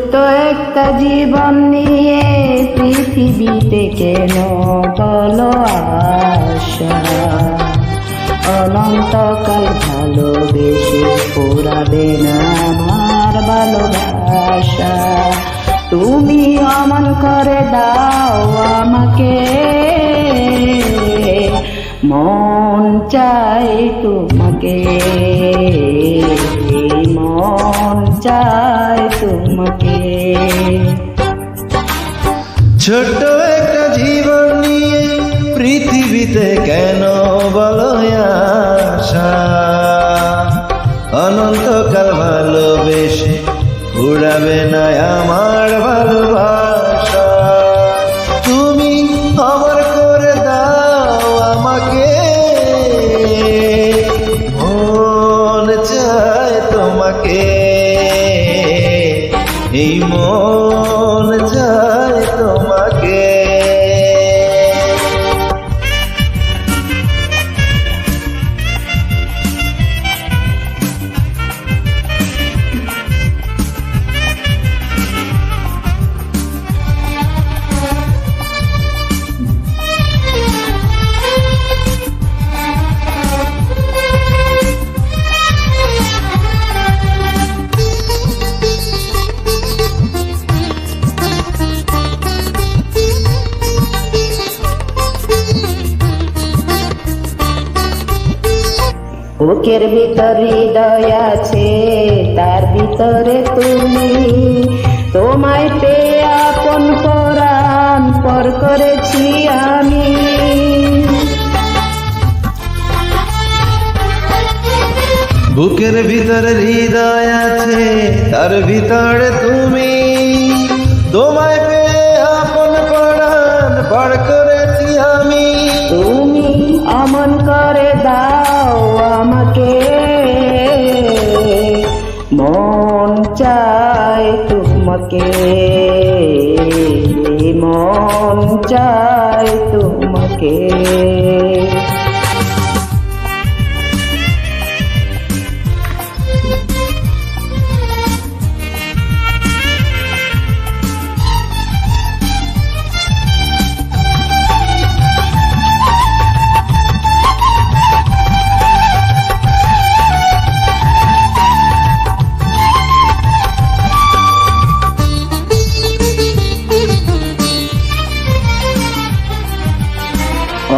ছোট্ট একটা জীবন নিয়ে পৃথিবীতে কেন বলো আশা, অনন্তকাল ভালোবেসে পুরাবে না আমার ভালোবাসা। তুমি অমন করে দাও আমাকে, মন চাই তোমাকে, মন চাই তোমাকে। ছোট্ট একটা জীবন নিয়ে পৃথিবীতে কেন বলো আশা, অনন্তকাল ভালোবেসে উড়াবে না আমার ভালোবাসা। তুমি আমার করে দাও আমাকে, মন চায় তোমাকে, এই মন চায় তোমাকে। বুকের ভিতর হৃদয় আছে, তার ভিতরে তুমি, তোমায় পেয়ে আপন পরাণ পর করেছি আমি। বুকের ভিতরে হৃদয় আছে, তার ভিতরে তুমি, তোমায় পেয়ে আপন পরাণ পর করেছি আমি। তুমি অমন করে দাও আমাকে, মন চাই তোমাকে, মন চাই তোমাকে।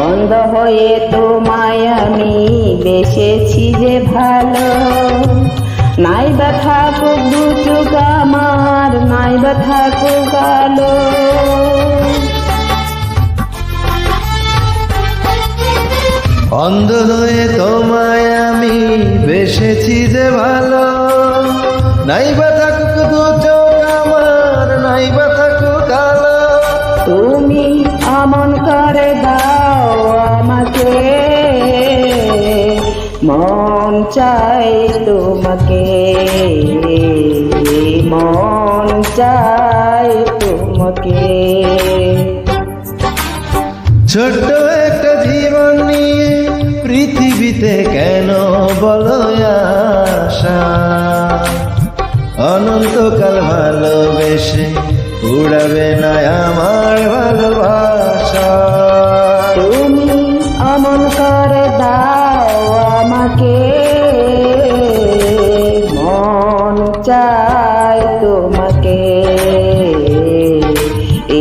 অন্ধ হয়ে তোমায় আমি বেসেছি যে ভালো, নাই বা থাকুক দু চোখ আমার, নাই বা থাকুক আলো। অন্ধ হয়ে তোমায় আমি বেসেছি যে ভালো, নাই বা থাকুক দু চোখ আমার, নাই বা থাকুক আলো। তুমি অমন করে দাও আমাকে, মন চাই তোমাকে, মন চাই তোমাকে। ছোট্ট একটা জীবন নিয়ে পৃথিবীতে কেন বলো আশা, অনন্তকাল ভালোবেসে উড়াবে না আমার ভালোবাসা। তুমি অমন করে দাও আমাকে, মন চাই তোমাকে,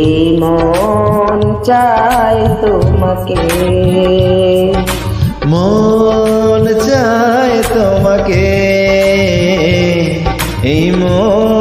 এই মন চাই তোমাকে, মন চায় তোমাকে, এই মন